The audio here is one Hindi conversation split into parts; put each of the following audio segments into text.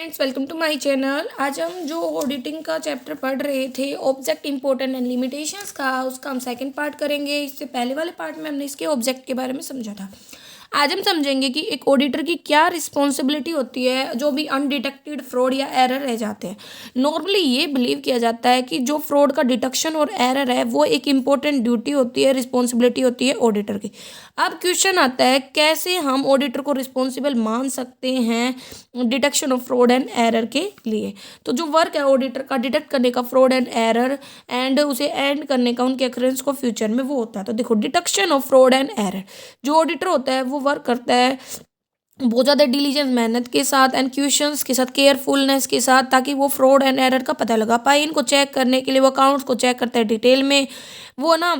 Friends, welcome to my channel. आज हम जो ऑडिटिंग का चैप्टर पढ़ रहे थे ऑब्जेक्ट इंपॉर्टेंट एंड लिमिटेशंस का, उसका हम सेकंड पार्ट करेंगे। इससे पहले वाले पार्ट में हमने इसके ऑब्जेक्ट के बारे में समझा था। आज हम समझेंगे कि एक ऑडिटर की क्या रिस्पॉन्सिबिलिटी होती है जो भी अनडिटेक्टेड फ्रॉड या एरर रह जाते हैं। नॉर्मली ये बिलीव किया जाता है कि जो फ्रॉड का डिटेक्शन और एरर है वो एक इम्पोर्टेंट ड्यूटी होती है, रिस्पॉन्सिबिलिटी होती है ऑडिटर की। अब क्वेश्चन आता है कैसे हम ऑडिटर को रिस्पॉन्सिबल मान सकते हैं detection of fraud and error के लिए। तो जो वर्क है ऑडिटर का डिटेक्ट करने का फ्रॉड एंड एरर एंड उसे एंड करने का उनके अक्रेंस को फ्यूचर में वो होता है। तो देखो, detection of fraud and error, जो ऑडिटर होता है वो वर्क करता है बहुत ज़्यादा डिलीजेंस, मेहनत के साथ एंड क्वेश्चंस के साथ, केयरफुलनेस के साथ, ताकि वो फ्रॉड एंड एरर का पता लगा पाए। इनको चेक करने के लिए वो अकाउंट्स को चेक करता है डिटेल में। वो ना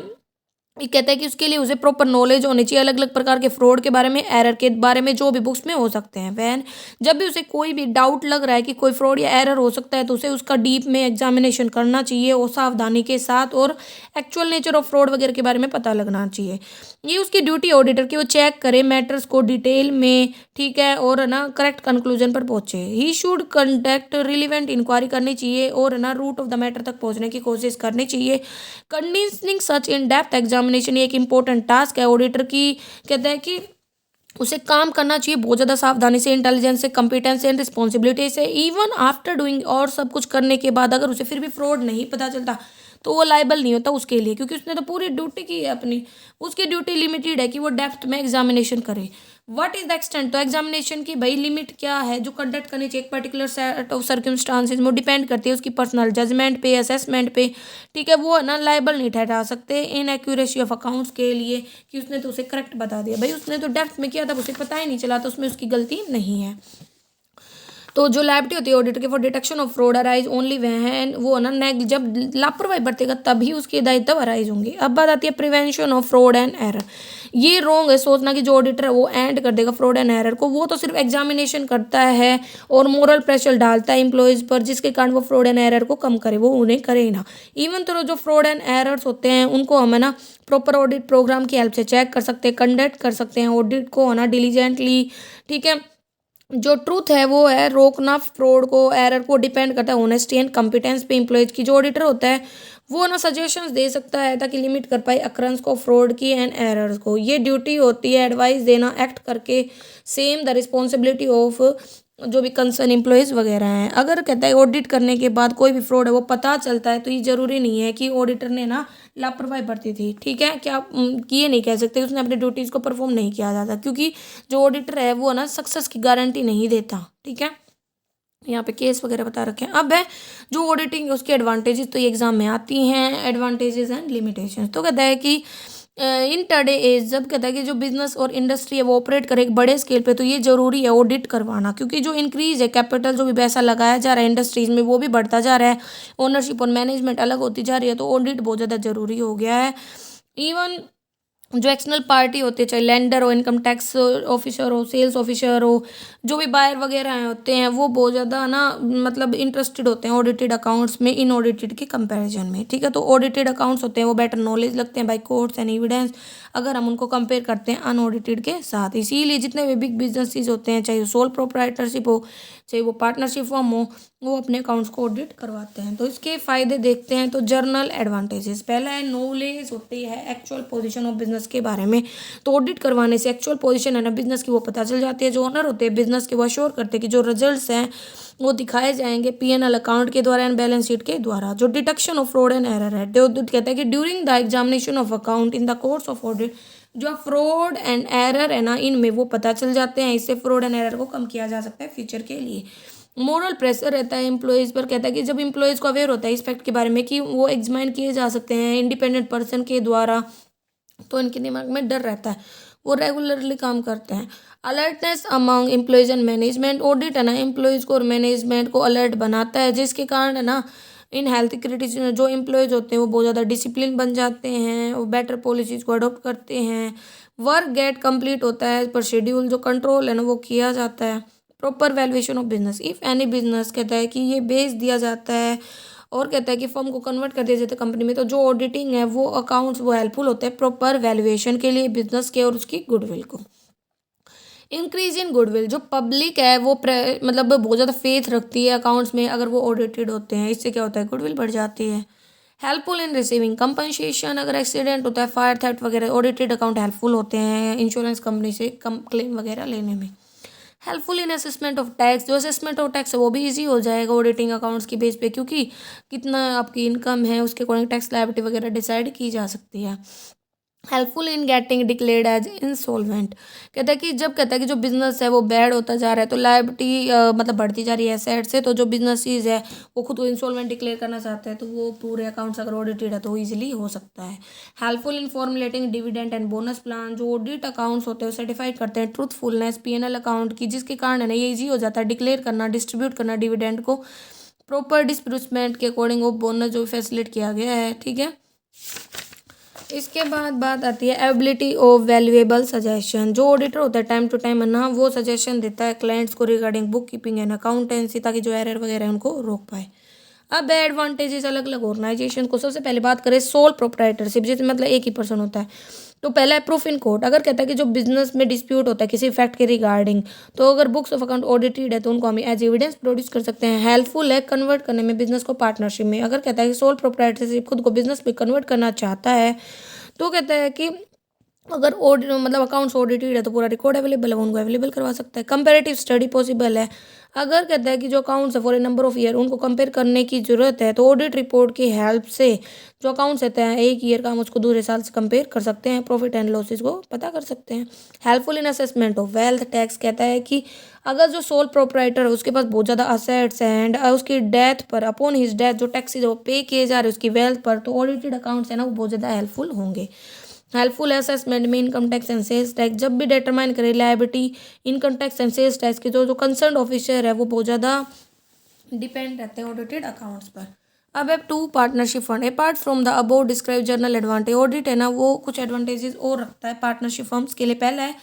ये कहता है कि उसके लिए उसे प्रॉपर नॉलेज होनी चाहिए अलग अलग प्रकार के फ्रॉड के बारे में, एरर के बारे में, जो भी बुक्स में हो सकते हैं। वैन जब भी उसे कोई भी डाउट लग रहा है कि कोई फ्रॉड या एरर हो सकता है तो उसे उसका डीप में एग्जामिनेशन करना चाहिए और सावधानी के साथ, और एक्चुअल नेचर ऑफ फ्रॉड वगैरह के बारे में पता लगना चाहिए। ये उसकी ड्यूटी ऑडिटर की, वो चेक करे मैटर्स को डिटेल में, ठीक है, और ना करेक्ट कंक्लूजन पर पहुंचे। He should conduct relevant inquiry करनी चाहिए और ना रूट ऑफ द मैटर तक पहुंचने की कोशिश करनी चाहिए। Conditioning such in depth examination ये एक इंपॉर्टेंट टास्क है ऑडिटर की। कहता है कि उसे काम करना चाहिए बहुत ज़्यादा सावधानी से, इंटेलिजेंस से, कॉम्पिटेंस एंड रिस्पॉन्सिबिलिटी से। इवन आफ्टर डूइंग, और सब कुछ करने के बाद अगर उसे फिर भी फ्रॉड नहीं पता चलता तो वो लाइबल नहीं होता उसके लिए, क्योंकि उसने तो पूरी ड्यूटी की है अपनी। उसकी ड्यूटी लिमिटेड है कि वो डेप्थ में एग्जामिनेशन करे। व्हाट इज द एक्सटेंट, तो एग्जामिनेशन की भाई लिमिट क्या है जो कंडक्ट करनी चाहिए एक पर्टिकुलर सेट ऑफ सर्कमस्टांसेस में, वो डिपेंड करती है उसकी पर्सनल जजमेंट पे, असेसमेंट पे। ठीक है, वो ना लाइबल नहीं ठहरा सकते इन एक्यूरेसी ऑफ अकाउंट्स के लिए कि उसने तो उसे करेक्ट बता दिया। भाई उसने तो डेप्थ में किया था, उसे पता ही नहीं चला, तो उसमें उसकी गलती नहीं है। तो जो लायबिलिटी होती है ऑडिटर की for detection of fraud arise only वह वो ना जब लापरवाही बरतेगा तभी उसके दायित्व अराइज होंगे। अब बात आती है prevention of fraud and error. ये रॉन्ग है सोचना कि जो ऑडिटर है वो एंड कर देगा फ्रॉड एंड एरर को। वो तो सिर्फ एग्जामिनेशन करता है और मोरल प्रेशर डालता है एम्प्लॉयज़ पर, जिसके कारण वो फ्रॉड एंड एरर को कम करे, वो उन्हें करे ही ना। इवन तो जो फ्रॉड एंड एरर्स होते हैं उनको हम है ना प्रॉपर ऑडिट प्रोग्राम की हेल्प से चेक कर सकते हैं, कंडक्ट कर सकते हैं ऑडिट को है ना डिलीजेंटली। ठीक है, जो ट्रूथ है वो है रोकना फ्रॉड को, एरर को, डिपेंड करता है ऑनेस्टी एंड कॉम्पिटेंस पे एम्प्लॉयज की। जो ऑडिटर होता है वो ना सजेशंस दे सकता है ताकि लिमिट कर पाए अक्रंस को, फ्रॉड की एंड एरर्स को। ये ड्यूटी होती है एडवाइस देना, एक्ट करके सेम द रिस्पॉन्सिबिलिटी ऑफ जो भी कंसर्न एम्प्लॉयज़ वगैरह हैं। अगर कहता है ऑडिट करने के बाद कोई भी फ्रॉड है वो पता चलता है तो ये ज़रूरी नहीं है कि ऑडिटर ने ना लापरवाही बरती थी। ठीक है, क्या ये नहीं कह सकते उसने अपनी ड्यूटीज़ को परफॉर्म नहीं किया जाता, क्योंकि जो ऑडिटर है वो ना सक्सेस की गारंटी नहीं देता। ठीक है, यहाँ पे केस वगैरह बता रखे हैं। अब है जो ऑडिटिंग उसके एडवांटेजेस, तो ये एग्जाम में आती हैं, एडवांटेजेस एंड लिमिटेशंस। तो कहता है कि इन टुडे एज, जब कहता है कि जो बिजनेस और इंडस्ट्री है वो ऑपरेट करे एक बड़े स्केल पे, तो ये जरूरी है ऑडिट करवाना, क्योंकि जो इंक्रीज है कैपिटल, जो भी पैसा लगाया जा रहा है इंडस्ट्रीज में वो भी बढ़ता जा रहा है, ओनरशिप और मैनेजमेंट अलग होती जा रही है, तो ऑडिट बहुत ज़्यादा जरूरी हो गया है। इवन जो एक्सटर्नल पार्टी होती है, चाहे लेंडर हो, इनकम टैक्स ऑफिसर हो, सेल्स ऑफिसर हो, जो भी बायर वगैरह होते हैं वो बहुत ज़्यादा ना मतलब इंटरेस्टेड होते हैं ऑडिटेड अकाउंट्स में इन ऑडिटेड के कंपैरिजन में। ठीक है, तो ऑडिटेड अकाउंट्स होते हैं वो बेटर नॉलेज लगते हैं बाई कोर्ट्स एंड एविडेंस, अगर हम उनको कंपेयर करते हैं अनऑडिटेड के साथ। इसीलिए जितने भी बिग बिजनेसेस होते हैं, चाहे वो सोल प्रोप्राइटरशिप हो, चाहे वो पार्टनरशिप फॉर्म हो, वो अपने अकाउंट्स को ऑडिट करवाते हैं। तो इसके फ़ायदे देखते हैं। तो जर्नल एडवांटेजेस, पहला है नॉलेज होती है एक्चुअल पोजीशन ऑफ बिजनेस के बारे में। तो ऑडिट करवाने से एक्चुअल पोजीशन है ना बिजनेस की वो पता चल जाती है। जो ओनर होते हैं बिजनेस के वो अश्योर करते हैं कि जो रिजल्ट्स हैं वो दिखाए जाएंगे पीएनएल अकाउंट के द्वारा एंड बैलेंस शीट के द्वारा। जो detection of fraud and error है, तो कहता है कि during the examination of account in the course of audit, जो फ्रॉड एंड एरर है ना इनमें वो पता चल जाते हैं। इससे फ्रॉड एंड एरर को कम किया जा सकता है फ्यूचर के लिए। मोरल प्रेशर रहता है एम्प्लॉयज़ पर। कहता है कि जब एम्प्लॉयज़ को अवेयर होता है इस फैक्ट के बारे में कि वो एग्जामिन किए जा सकते हैं इंडिपेंडेंट पर्सन के द्वारा, तो इनके दिमाग में डर रहता है, वो रेगुलरली काम करते हैं। Alertness among employees and management, audit है ना एम्प्लॉयज़ को और मैनेजमेंट को अलर्ट बनाता है, जिसके कारण है ना इन हेल्थ क्रिटिस जो एम्प्लॉयज़ होते हैं वो बहुत ज़्यादा डिसिप्लिन बन जाते हैं, वो बेटर पॉलिसीज़ को अडोप्ट करते हैं, वर्क गेट कंप्लीट होता है पर शेड्यूल, जो कंट्रोल है ना वो किया जाता है। Proper valuation of business, if any business, कहता है कि ये बेच दिया जाता है और कहता है कि फर्म को कन्वर्ट कर दिया जाता है कंपनी में। तो जो ऑडिटिंग है वो अकाउंट्स वो हेल्पफुल होते हैं प्रॉपर वैल्यूएशन के लिए बिजनेस के और उसकी गुडविल को। इंक्रीज इन गुडविल, जो पब्लिक है वो मतलब बहुत ज़्यादा फेथ रखती है अकाउंट्स में अगर वो ऑडिटेड होते हैं, इससे क्या होता है गुडविल बढ़ जाती है। हेल्पफुल इन रिसीविंग कंपनसेशन, अगर एक्सीडेंट होता है, फायर थेफ्ट वगैरह, ऑडिटेड अकाउंट हेल्पफुल होते हैं इंश्योरेंस कंपनी से क्लेम वगैरह लेने में। Helpful in assessment of tax, जो असेसमेंट ऑफ टैक्स है वो भी इजी हो जाएगा ऑडिटिंग अकाउंट्स की बेस पे, क्योंकि कितना आपकी इनकम है उसके अकॉर्डिंग टैक्स लायबिलिटी वगैरह डिसाइड की जा सकती है। Helpful in getting declared as insolvent, कहता है कि जो बिजनेस है वो बैड होता जा रहा है तो लायबिलिटी मतलब बढ़ती जा रही है एसेट से, तो जो बिजनेस है वो खुद को इंसॉल्वेंट डिक्लेयर करना चाहते हैं तो वो पूरे अकाउंट्स अगर ऑडिटेड है तो ईजिली हो सकता है। Helpful in formulating dividend and bonus plan, जो ऑडिट अकाउंट्स होते हैं वो सर्टिफाइड करते हैं ट्रूथफुलनेस पीएनएल अकाउंट की, जिसके कारण है ना ये ईजी हो जाता है डिक्लेयर करना, डिस्ट्रीब्यूट करना डिविडेंड को प्रॉपर डिस्ब्यूसमेंट के अकॉर्डिंग वो बोनस जो फैसिलिट किया गया है। ठीक है, इसके बाद बात आती है एबिलिटी ऑफ वैल्यूएबल सजेशन, जो ऑडिटर होता है टाइम टू टाइम है ना वो सजेशन देता है क्लाइंट्स को regarding book keeping and accountancy, ताकि जो एरर वगैरह है उनको रोक पाए। अब एडवांटेजेस अलग अलग ऑर्गेनाइजेशन को, सबसे पहले बात करें सोल प्रोप्राइटरशिप, जिसमें मतलब एक ही पर्सन होता है। तो पहला है प्रूफ इन कोर्ट, अगर कहता है कि जो बिजनेस में डिस्प्यूट होता है किसी फैक्ट के रिगार्डिंग, तो अगर बुक्स ऑफ अकाउंट ऑडिटेड है तो उनको हम एज एविडेंस प्रोड्यूस कर सकते हैं। हेल्पफुल है कन्वर्ट करने में बिजनेस को पार्टनरशिप में, अगर कहता है कि सोल प्रोप्राइटरशिप खुद को बिजनेस में कन्वर्ट करना चाहता है तो कहता है कि अगर मतलब अकाउंट्स ऑडिटेड है तो पूरा रिकॉर्ड अवेलेबल है, वो उनको अवेलेबल करवा सकता है। कंपैरेटिव स्टडी पॉसिबल है, अगर कहता है कि जो अकाउंट्स है for a number of year उनको कंपेयर करने की जरूरत है तो ऑडिट रिपोर्ट की हेल्प से जो अकाउंट्स रहते हैं एक ईयर का हम उसको दूसरे साल से कंपेयर कर सकते हैं, प्रॉफिट एंड लॉसेज को पता कर सकते हैं। Helpful in assessment of wealth tax, कहता है कि अगर जो सोल प्रोप्राइटर है उसके पास बहुत ज़्यादा असेट्स हैं एंड उसकी डेथ पर अपॉन हिज डेथ जो टैक्सेज वो पे किए जा रहे हैं उसकी वेल्थ पर, तो ऑडिटेड अकाउंट्स है ना वो बहुत ज़्यादा हेल्पफुल होंगे। हेल्पफुल असेसमेंट में income tax and sales tax, जब भी डिटरमाइन करें liability income tax and sales tax के जो कंसर्न ऑफिसर है वो बहुत ज़्यादा डिपेंड रहते हैं ऑडिटेड अकाउंट्स पर। अब है to partnership fund, apart from the above describe general advantage, audit है ना वो कुछ एडवांटेजेस और रखता है पार्टनरशिप फर्म्स के लिए। पहला है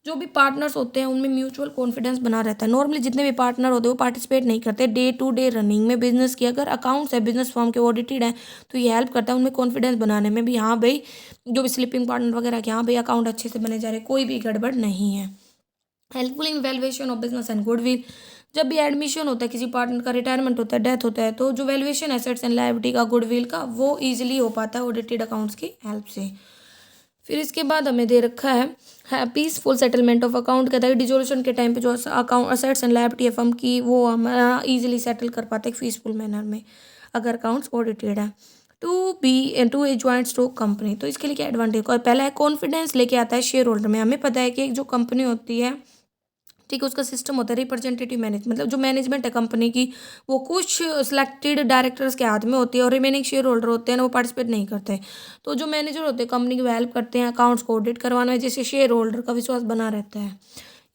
जो भी पार्टनर्स होते हैं उनमें म्यूचुअल कॉन्फिडेंस बना रहता है। नॉर्मली जितने भी पार्टनर होते हैं वो पार्टिसिपेट नहीं करते डे टू डे रनिंग में बिजनेस की, अगर अकाउंट्स है बिजनेस फर्म के ऑडिटेड है तो ये हेल्प करता है उनमें कॉन्फिडेंस बनाने में भी, हाँ भाई जो भी स्लिपिंग पार्टनर वगैरह के हाँ भाई अकाउंट अच्छे से बने जा रहे, कोई भी गड़बड़ नहीं है। Helpful in valuation of business and goodwill, जब भी एडमिशन होता है किसी पार्टनर का, रिटायरमेंट होता है, डेथ होता है, तो जो वैल्यूएशन एसेट्स एंड लायबिलिटी का गुडविल का वो ईजिली हो पाता है ऑडिटेड अकाउंट्स की हेल्प से। फिर इसके बाद हमें दे रखा है पीसफुल सेटलमेंट ऑफ अकाउंट, कहता है डिसोल्यूशन के टाइम पे जो अकाउंट असेट्स एंड लायबिलिटी है फर्म की वो हमारा ईजिली सेटल कर पाते हैं पीसफुल मैनर में अगर अकाउंट्स ऑडिटेड है। To a joint stock company, तो इसके लिए क्या एडवांटेज, और पहला है कॉन्फिडेंस लेके आता है शेयर होल्डर में। हमें पता है कि एक जो कंपनी होती है ठीक है उसका सिस्टम होता है रिप्रेजेंटेटिव मैनेज, मतलब जो मैनेजमेंट है कंपनी की वो कुछ सिलेक्टेड डायरेक्टर्स के हाथ में होती है और रिमेनिंग शेयर होल्डर होते हैं ना वो पार्टिसिपेट नहीं करते। तो जो मैनेजर होते हैं कंपनी की वो हेल्प करते हैं अकाउंट्स को ऑडिट करवाने में, जिससे शेयर होल्डर का विश्वास बना रहता है।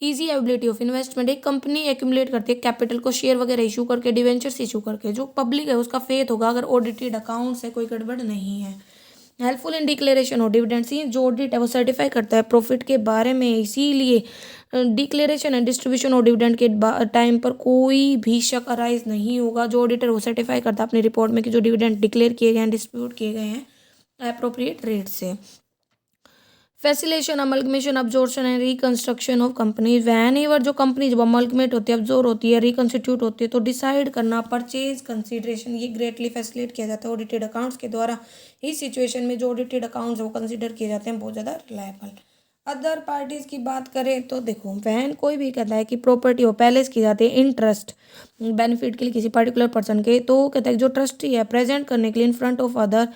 ईजी एबिलिटी ऑफ इन्वेस्टमेंट, एक कंपनी एक्यूमुलेट करती है कैपिटल को शेयर वगैरह इशू करके, डिवेंचर्स इशू करके, जो पब्लिक है उसका फेथ होगा अगर ऑडिटेड अकाउंट्स है कोई गड़बड़ नहीं है। Helpful in declaration of dividends, जो ऑडिट है वो सर्टिफाई करता है प्रॉफिट के बारे में, इसीलिए declaration and distribution of dividend के टाइम पर कोई भी शक अराइज नहीं होगा। जो ऑडिटर वो सर्टिफाई करता है अपनी रिपोर्ट में कि जो डिविडेंड डिक्लेयर किए गए हैं डिस्ट्रीब्यूट किए गए हैं एप्रोप्रिएट रेट से। Facilitation amalgamation absorption and reconstruction of company, van ever जो कंपनी जब अमलगमेट होती है अब्जॉर्ब होती है रिकंस्टिट्यूट होती है तो डिसाइड करना परचेज कंसीडरेशन ये ग्रेटली फैसिलेट किया जाता है ऑडिटेड अकाउंट्स के द्वारा। इस सिचुएशन में जो ऑडिटेड अकाउंट्स वो कंसीडर किए जाते हैं बहुत ज़्यादा रिलायबल। अदर पार्टीज़ की बात करें तो देखो वैन कोई भी कहता है कि प्रॉपर्टी हो पैलेस की जाती है इन ट्रस्ट बेनिफिट के लिए किसी पर्टिकुलर पर्सन के, तो कहता है जो ट्रस्टी है प्रेजेंट करने के लिए इन फ्रंट ऑफ अदर,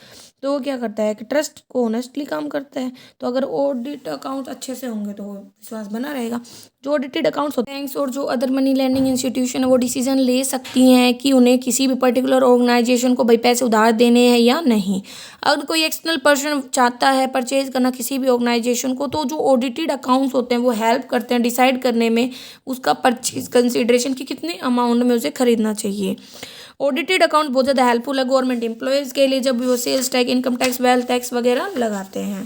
तो वो क्या करता है कि ट्रस्ट को ऑनेस्टली काम करता है। तो अगर ऑडिट अकाउंट अच्छे से होंगे तो विश्वास बना रहेगा। जो ऑडिटेड अकाउंट्स होते हैं बैंक्स और जो अदर मनी लैंडिंग इंस्टीट्यूशन है वो डिसीजन ले सकती हैं कि उन्हें किसी भी पर्टिकुलर ऑर्गेनाइजेशन को भाई पैसे उधार देने हैं या नहीं। अगर कोई एक्सटर्नल पर्सन चाहता है परचेज करना किसी भी ऑर्गेनाइजेशन को, तो जो ऑडिटेड अकाउंट्स होते हैं वो हेल्प करते हैं डिसाइड करने में उसका परचेज कंसिडरेशन की कितने अमाउंट में उसे खरीदना चाहिए। ऑडिटेड अकाउंट बहुत ज़्यादा हेल्पफुल है गवर्नमेंट एम्प्लॉयज़ के लिए जब भी वो sales tax income tax wealth tax वगैरह लगाते हैं।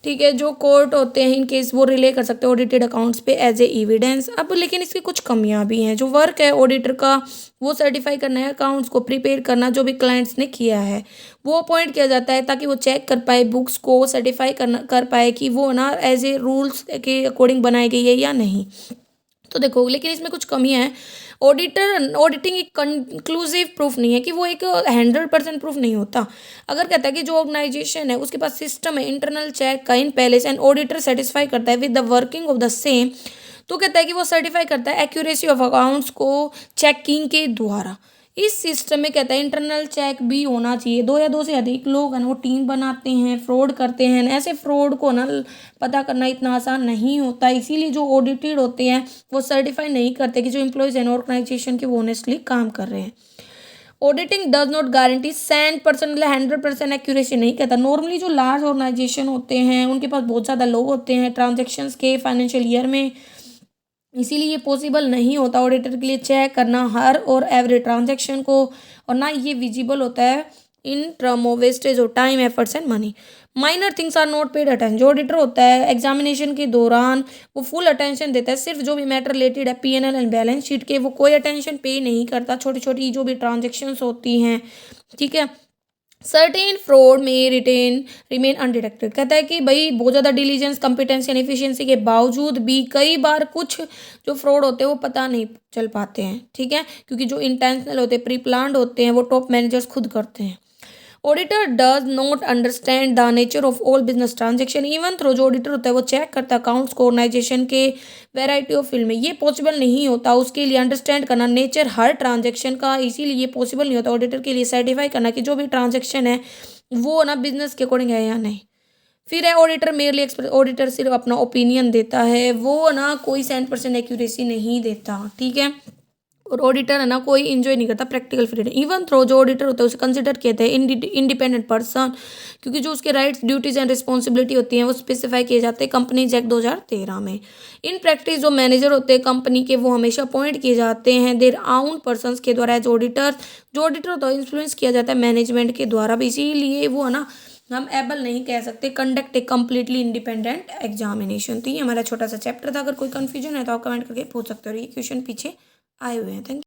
ठीक है, जो कोर्ट होते हैं इन केस वो रिले कर सकते हैं ऑडिटेड अकाउंट्स पे एज ए एविडेंस। अब लेकिन इसकी कुछ कमियां भी हैं। जो वर्क है ऑडिटर का वो सर्टिफाई करना है, अकाउंट्स को प्रिपेयर करना जो भी क्लाइंट्स ने किया है वो अपॉइंट किया जाता है ताकि वो चेक कर पाए, बुक्स को सर्टिफाई कर पाए कि वो ना एज ए रूल्स के अकॉर्डिंग बनाई गई है या नहीं। तो देखो लेकिन इसमें कुछ कमियां हैं। ऑडिटिंग एक कंक्लूसिव प्रूफ नहीं है, कि वो एक 100% प्रूफ नहीं होता। अगर कहता है कि जो ऑर्गेनाइजेशन है उसके पास सिस्टम है इंटरनल चेक का इन पैलेस एंड ऑडिटर सेटिस्फाई करता है with the working of the same, तो कहता है कि वो सर्टिफाई करता है एक्यूरेसी ऑफ अकाउंट्स को चेकिंग के द्वारा। इस सिस्टम में कहता है इंटरनल चेक भी होना चाहिए। दो या दो से अधिक लोग हैं वो टीम बनाते हैं, फ्रॉड करते हैं, ऐसे फ्रॉड को ना पता करना इतना आसान नहीं होता। इसीलिए जो ऑडिटेड होते हैं वो सर्टिफाई नहीं करते कि जो एम्प्लॉयज़ हैं ऑर्गेनाइजेशन के वो ऑनेस्टली काम कर रहे हैं। ऑडिटिंग डज नॉट गारंटी 100% मतलब 100% एक्यूरेसी नहीं कहता। नॉर्मली जो लार्ज ऑर्गेनाइजेशन होते हैं उनके पास बहुत ज़्यादा लोग होते हैं ट्रांजेक्शन्स के फाइनेंशियल ईयर में, इसीलिए ये पॉसिबल नहीं होता ऑडिटर के लिए चेक करना हर और एवरी ट्रांजैक्शन को, और ना ये विजिबल होता है in term of wastage of time efforts and money. Minor things are not paid attention. जो ऑडिटर होता है एग्जामिनेशन के दौरान वो फुल अटेंशन देता है, सिर्फ जो भी मैटर रिलेटेड है पीएनएल एंड बैलेंस शीट के वो कोई अटेंशन पे नहीं करता, छोटी छोटी जो भी ट्रांजेक्शन्स होती हैं। ठीक है, सर्टेन फ्रॉड में रिमेन अनडिटेक्टेड। कहता है कि भाई बहुत ज़्यादा डिलीजेंस कॉम्पिटेंसी एंड एफिशिएंसी के बावजूद भी कई बार कुछ जो फ्रॉड होते हैं वो पता नहीं चल पाते हैं। ठीक है, क्योंकि जो इंटेंशनल होते हैं प्री प्लान्ड होते हैं वो टॉप मैनेजर्स खुद करते हैं। Auditor does not understand the nature of all business transaction even throw. जो ऑडिटर होता है वो चेक करता है अकाउंट्स को ऑर्गेनाइजेशन के वैरायटी ऑफ फील्ड में, ये पॉसिबल नहीं होता उसके लिए अंडरस्टैंड करना नेचर हर ट्रांजेक्शन का। इसीलिए ये पॉसिबल नहीं होता ऑडिटर के लिए सर्टिफाई करना कि जो भी ट्रांजेक्शन है वो ना बिजनेस के अकॉर्डिंग है या नहीं। फिर है ऑडिटर मेरली एक्सप्रेस। ऑडिटर सिर्फ अपना ओपिनियन देता है, वो ना कोई 100% एक्यूरेसी नहीं देता। ठीक है, और ऑडिटर है ना कोई इंजॉय नहीं करता प्रैक्टिकल फ्रीडम इवन थ्रो। जो ऑडिटर होता है उसे कंसिडर कहते हैं इंडिपेंडेंट पर्सन, क्योंकि जो उसके राइट्स ड्यूटीज एंड रिस्पॉन्सिबिलिटी होती हैं वो स्पेसिफाई किए जाते हैं कंपनीज एक्ट 2013 में। इन प्रैक्टिस जो मैनेजर होते हैं कंपनी के वो हमेशा अपॉइंट किए जाते हैं देयर आउन पर्सनस के द्वारा एज ऑडिटर। जो ऑडिटर होता है इन्फ्लुएंस किया जाता है मैनेजमेंट के द्वारा भी, इसीलिए वो है ना हम एबल नहीं कह सकते conduct a completely independent examination. तो ये हमारा छोटा सा चैप्टर था। अगर कोई कन्फ्यूजन है तो आप कमेंट करके पूछ सकते हो। ये क्वेश्चन पीछे आए हुए हैं। Thank you.